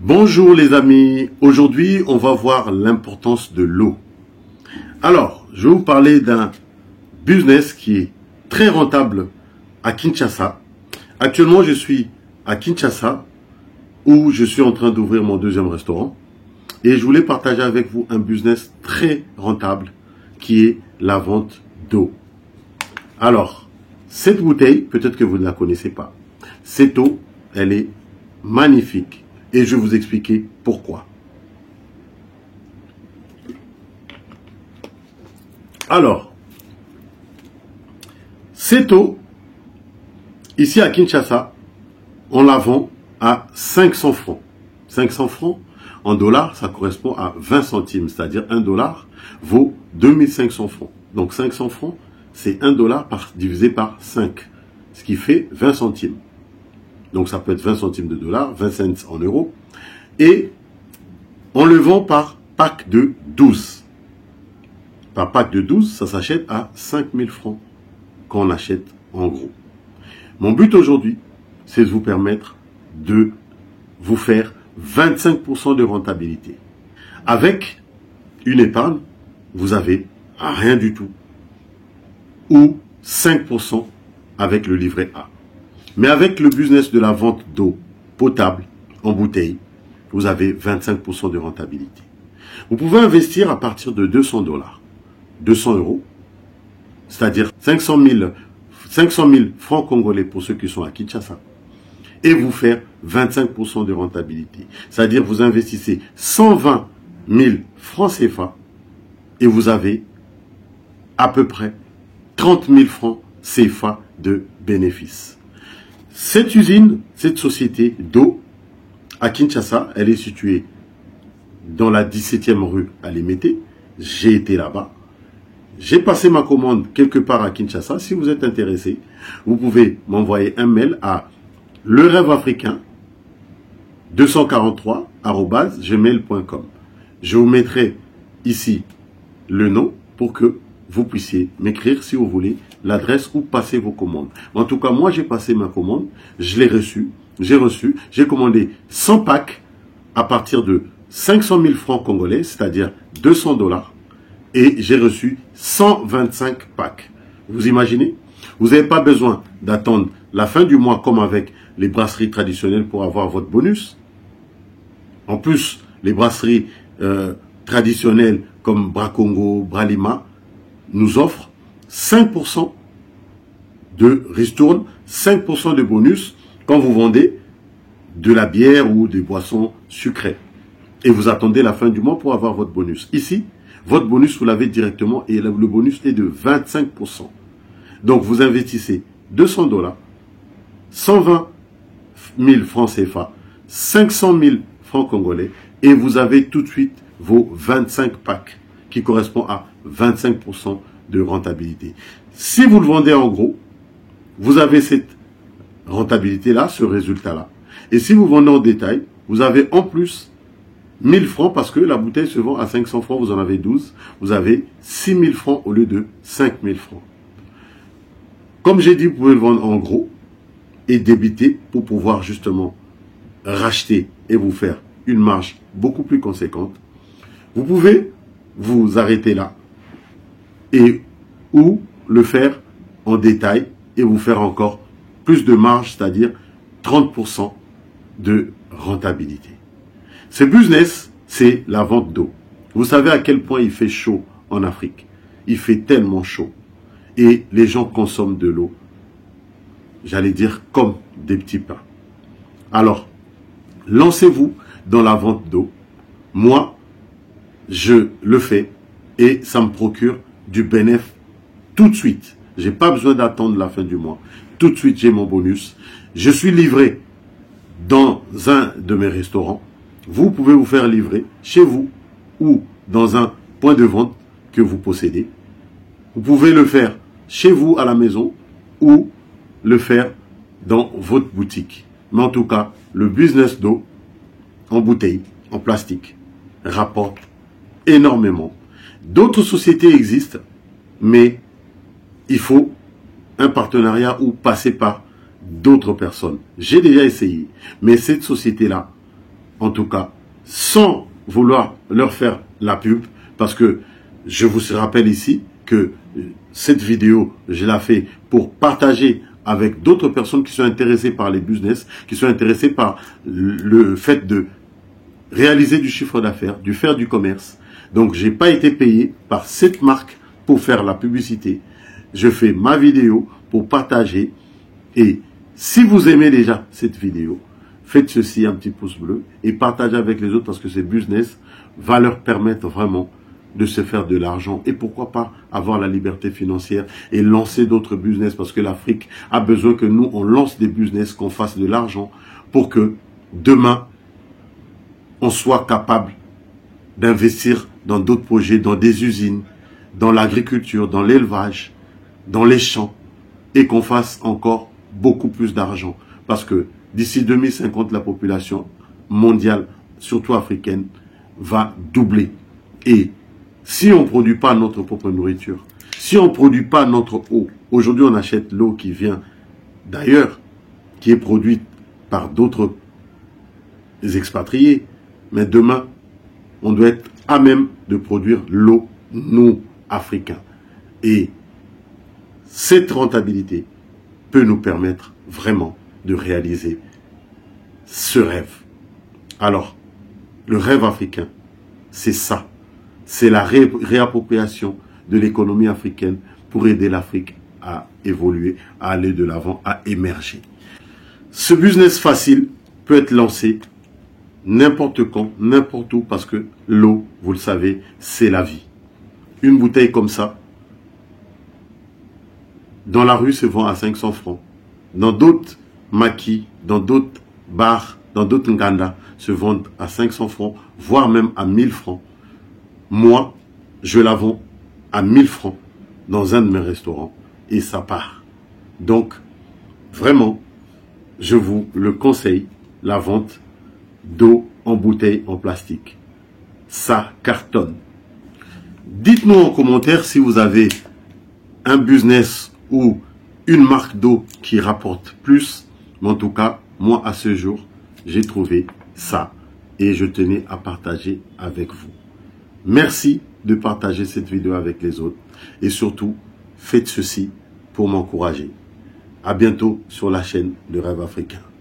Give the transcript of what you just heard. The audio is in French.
Bonjour les amis, aujourd'hui on va voir l'importance de l'eau. Alors, je vais vous parler d'un business qui est très rentable à Kinshasa. Actuellement, je suis à Kinshasa où je suis en train d'ouvrir mon deuxième restaurant et je voulais partager avec vous un business très rentable qui est la vente d'eau. Alors, cette bouteille, peut-être que vous ne la connaissez pas. Cette eau, elle est magnifique. Et je vais vous expliquer pourquoi. Alors, cette eau, ici à Kinshasa, on la vend à 500 francs. 500 francs en dollars, ça correspond à 20 centimes. C'est-à-dire 1 dollar vaut 2500 francs. Donc 500 francs, c'est 1 dollar divisé par 5. Ce qui fait 20 centimes. Donc ça peut être 20 centimes de dollars, 20 cents en euros. Et on le vend par pack de 12. Par pack de 12, ça s'achète à 5000 francs quand on achète en gros. Mon but aujourd'hui, c'est de vous permettre de vous faire 25% de rentabilité. Avec une épargne, vous avez rien du tout. Ou 5% avec le livret A. Mais avec le business de la vente d'eau potable en bouteille, vous avez 25% de rentabilité. Vous pouvez investir à partir de 200 dollars, 200 euros, c'est-à-dire 500 000 francs congolais pour ceux qui sont à Kinshasa, et vous faire 25% de rentabilité. C'est-à-dire vous investissez 120 000 francs CFA et vous avez à peu près 30 000 francs CFA de bénéfices. Cette usine, cette société d'eau à Kinshasa, elle est située dans la 17e rue à Limete. J'ai été là-bas. J'ai passé ma commande quelque part à Kinshasa. Si vous êtes intéressé, vous pouvez m'envoyer un mail à lerêveafricain243@gmail.com. Je vous mettrai ici le nom pour que vous puissiez m'écrire si vous voulez l'adresse ou passer vos commandes. En tout cas, moi j'ai passé ma commande, je l'ai reçue, j'ai commandé 100 packs à partir de 500 000 francs congolais, c'est-à-dire 200 dollars, et j'ai reçu 125 packs. Vous imaginez? Vous n'avez pas besoin d'attendre la fin du mois comme avec les brasseries traditionnelles pour avoir votre bonus. En plus, les brasseries traditionnelles comme Bracongo, Bralima nous offrent 5% de ristourne, 5% de bonus quand vous vendez de la bière ou des boissons sucrées. Et vous attendez la fin du mois pour avoir votre bonus. Ici, votre bonus, vous l'avez directement et le bonus est de 25%. Donc, vous investissez 200 dollars, 120 000 francs CFA, 500 000 francs congolais et vous avez tout de suite vos 25 packs qui correspondent à 25% de rentabilité. Si vous le vendez en gros, vous avez cette rentabilité-là, ce résultat-là. Et si vous vendez en détail, vous avez en plus 1000 francs parce que la bouteille se vend à 500 francs, vous en avez 12. Vous avez 6000 francs au lieu de 5000 francs. Comme j'ai dit, vous pouvez le vendre en gros et débiter pour pouvoir justement racheter et vous faire une marge beaucoup plus conséquente. Vous pouvez vous arrêter là et ou le faire en détail et vous faire encore plus de marge, c'est-à-dire 30% de rentabilité. Ce business, c'est la vente d'eau. Vous savez à quel point il fait chaud en Afrique. Il fait tellement chaud. Et les gens consomment de l'eau, j'allais dire comme des petits pains. Alors, lancez-vous dans la vente d'eau. Moi, je le fais et ça me procure du bénéfice tout de suite. Je n'ai pas besoin d'attendre la fin du mois. Tout de suite, j'ai mon bonus. Je suis livré dans un de mes restaurants. Vous pouvez vous faire livrer chez vous ou dans un point de vente que vous possédez. Vous pouvez le faire chez vous à la maison ou le faire dans votre boutique. Mais en tout cas, le business d'eau en bouteille, en plastique, rapporte énormément. D'autres sociétés existent, mais il faut un partenariat ou passer par d'autres personnes. J'ai déjà essayé, mais cette société-là, en tout cas, sans vouloir leur faire la pub, parce que je vous rappelle ici que cette vidéo, je la fais pour partager avec d'autres personnes qui sont intéressées par les business, qui sont intéressées par le fait de réaliser du chiffre d'affaires, de faire du commerce. Donc, j'ai pas été payé par cette marque pour faire la publicité. Je fais ma vidéo pour partager. Et si vous aimez déjà cette vidéo, faites ceci, un petit pouce bleu, et partagez avec les autres parce que ce business va leur permettre vraiment de se faire de l'argent et pourquoi pas avoir la liberté financière et lancer d'autres business parce que l'Afrique a besoin que nous, on lance des business, qu'on fasse de l'argent pour que demain, on soit capable d'investir dans d'autres projets, dans des usines, dans l'agriculture, dans l'élevage, dans les champs et qu'on fasse encore beaucoup plus d'argent parce que d'ici 2050, la population mondiale, surtout africaine, va doubler. Et si on ne produit pas notre propre nourriture, si on ne produit pas notre eau, aujourd'hui on achète l'eau qui vient d'ailleurs, qui est produite par d'autres expatriés, mais demain, on doit être à même de produire l'eau, nous, Africains. Et cette rentabilité peut nous permettre vraiment de réaliser ce rêve. Alors, le rêve africain, c'est ça. C'est la réappropriation de l'économie africaine pour aider l'Afrique à évoluer, à aller de l'avant, à émerger. Ce business facile peut être lancé n'importe quand, n'importe où, parce que l'eau, vous le savez, c'est la vie. Une bouteille comme ça, dans la rue, se vend à 500 francs. Dans d'autres maquis, dans d'autres bars, dans d'autres nganda, se vendent à 500 francs, voire même à 1000 francs. Moi, je la vends à 1000 francs dans un de mes restaurants et ça part. Donc, vraiment, je vous le conseille, la vente d'eau en bouteille en plastique. Ça cartonne. Dites-nous en commentaire si vous avez un business ou une marque d'eau qui rapporte plus. Mais en tout cas, moi, à ce jour, j'ai trouvé ça et je tenais à partager avec vous. Merci de partager cette vidéo avec les autres et surtout, faites ceci pour m'encourager. À bientôt sur la chaîne de Rêve Africain.